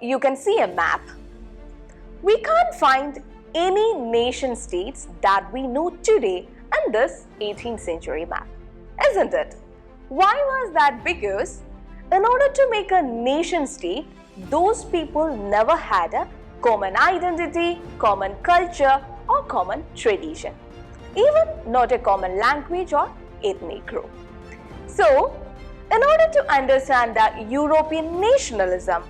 you can see a map. We can't find any nation states that we know today in this 18th century map, isn't it? Why was that? Because in order to make a nation state, those people never had a common identity, common culture or common tradition, even not a common language or ethnic group. So, in order to understand the European nationalism,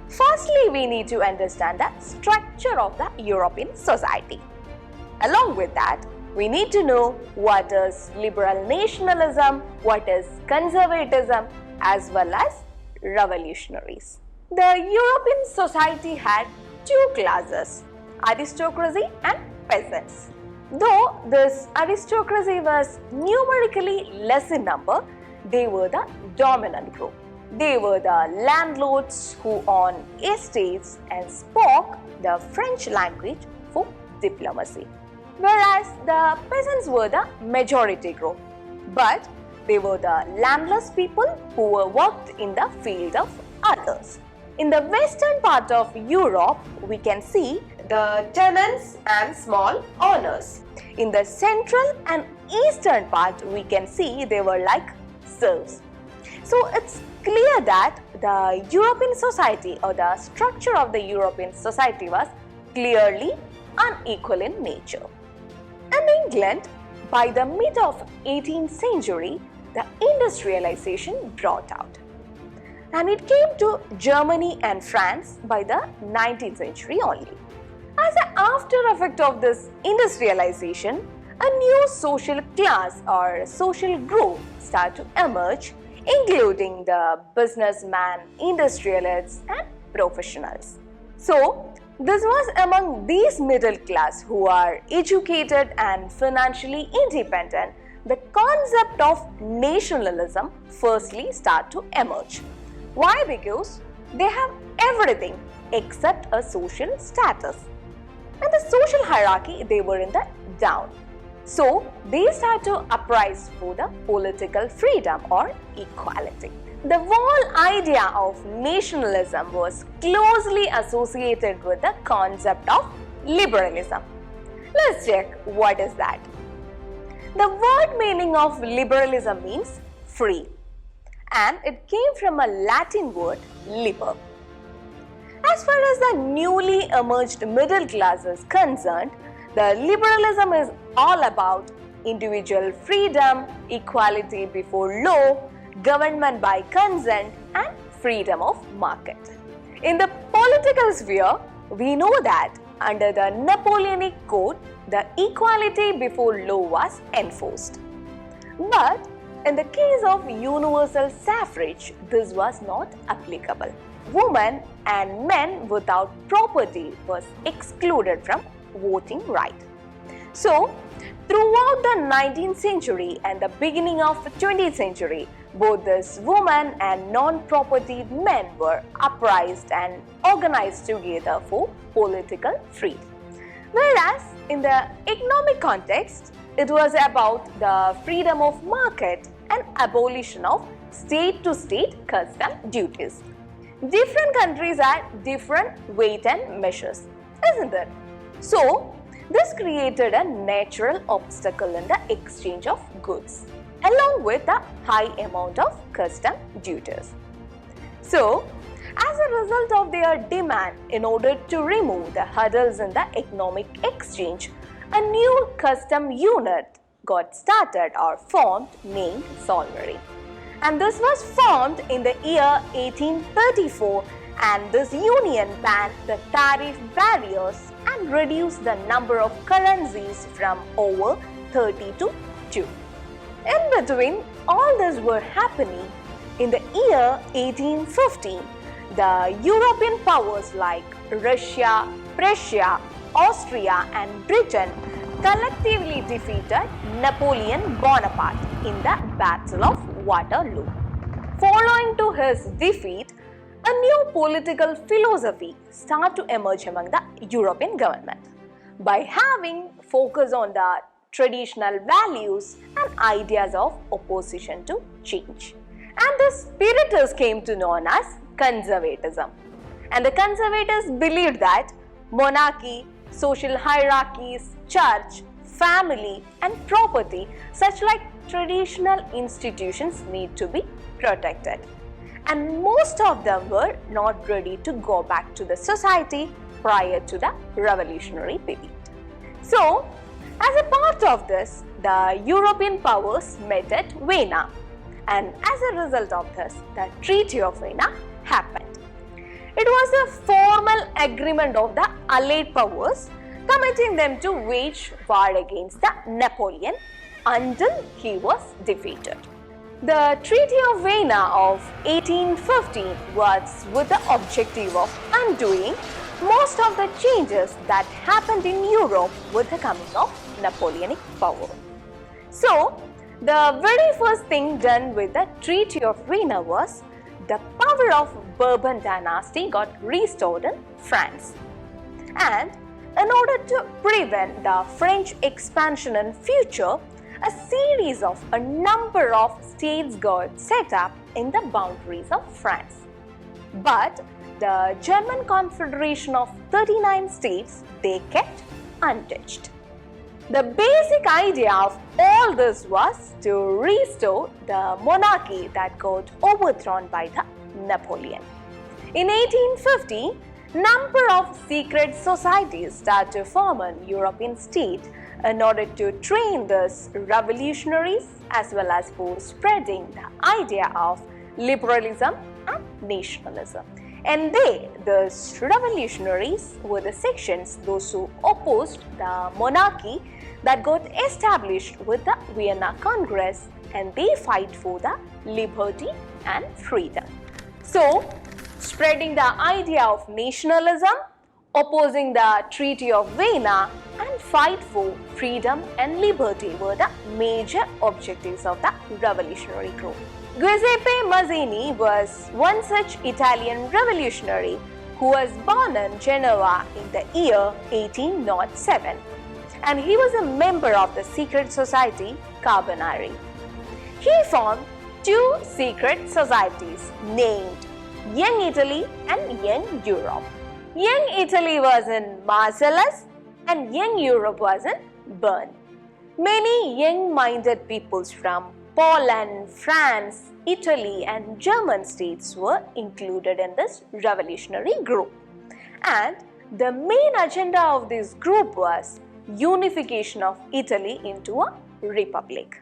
firstly we need to understand the structure of the European society. Along with that, we need to know what is liberal nationalism, what is conservatism, as well as revolutionaries. The European society had two classes, aristocracy and peasants. Though this aristocracy was numerically less in number, they were the dominant group. They were the landlords who owned estates and spoke the French language for diplomacy. Whereas the peasants were the majority group, but they were the landless people who were worked in the field of others. In the western part of Europe, we can see the tenants and small owners. In the central and eastern part, we can see they were like serfs. So it's clear that the European society or the structure of the European society was clearly unequal in nature. In England, by the mid of 18th century, the industrialization brought out. And it came to Germany and France by the 19th century only. As an after effect of this industrialization, a new social class or social group started to emerge, including the businessmen, industrialists and professionals. So, this was among these middle class who are educated and financially independent, the concept of nationalism firstly started to emerge. Why? Because they have everything except a social status. In the social hierarchy, they were in the down. So, they started to uprise for the political freedom or equality. The whole idea of nationalism was closely associated with the concept of liberalism. Let's check what is that. The word meaning of liberalism means free, and it came from a Latin word liber. As far as the newly emerged middle class is concerned, the liberalism is all about individual freedom, equality before law, government by consent and freedom of market. In the political sphere, we know that under the Napoleonic Code, the equality before law was enforced. But in the case of universal suffrage, this was not applicable. Women and men without property was excluded from voting right. So, throughout the 19th century and the beginning of the 20th century, both these women and non-propertied men were uprised and organized together for political freedom. Whereas in the economic context, it was about the freedom of market and abolition of state-to-state custom duties. Different countries had different weight and measures, isn't it? So, this created a natural obstacle in the exchange of goods, along with a high amount of custom duties. So, as a result of their demand in order to remove the hurdles in the economic exchange, a new custom unit got started or formed named soldiery. And this was formed in the year 1834, and this union banned the tariff barriers and reduced the number of currencies from over 30 to 2. In between all this were happening, in the year 1850, the European powers like Russia, Prussia, Austria and Britain collectively defeated Napoleon Bonaparte in the Battle of Waterloo. Following to his defeat, a new political philosophy started to emerge among the European government by having focus on the traditional values and ideas of opposition to change. And the spirit came to known as conservatism. And the conservatives believed that monarchy, social hierarchies, church, family and property, such like traditional institutions, need to be protected. And most of them were not ready to go back to the society prior to the revolutionary period. So, as a part of this, the European powers met at Vienna, and as a result of this, the Treaty of Vienna happened. It was a formal agreement of the Allied powers committing them to wage war against the Napoleon until he was defeated. The Treaty of Vienna of 1815 was with the objective of undoing most of the changes that happened in Europe with the coming of Napoleonic power. So, the very first thing done with the Treaty of Vienna was the power of Bourbon dynasty got restored in France. And in order to prevent the French expansion in future, a series of a number of states got set up in the boundaries of France. But the German Confederation of 39 states, they kept untouched. The basic idea of all this was to restore the monarchy that got overthrown by the Napoleon. In 1850, number of secret societies started to form in European states in order to train these revolutionaries as well as for spreading the idea of liberalism and nationalism. And these revolutionaries, were the sections, those who opposed the monarchy that got established with the Vienna Congress, and they fight for the liberty and freedom. So, spreading the idea of nationalism, opposing the Treaty of Vienna, and fight for freedom and liberty were the major objectives of the revolutionary group. Giuseppe Mazzini was one such Italian revolutionary who was born in Genoa in the year 1807, and he was a member of the secret society Carbonari. He formed two secret societies named Young Italy and Young Europe. Young Italy was in Marseilles and Young Europe was in Bern. Many young-minded peoples from Poland, France, Italy and German states were included in this revolutionary group. And the main agenda of this group was unification of Italy into a republic.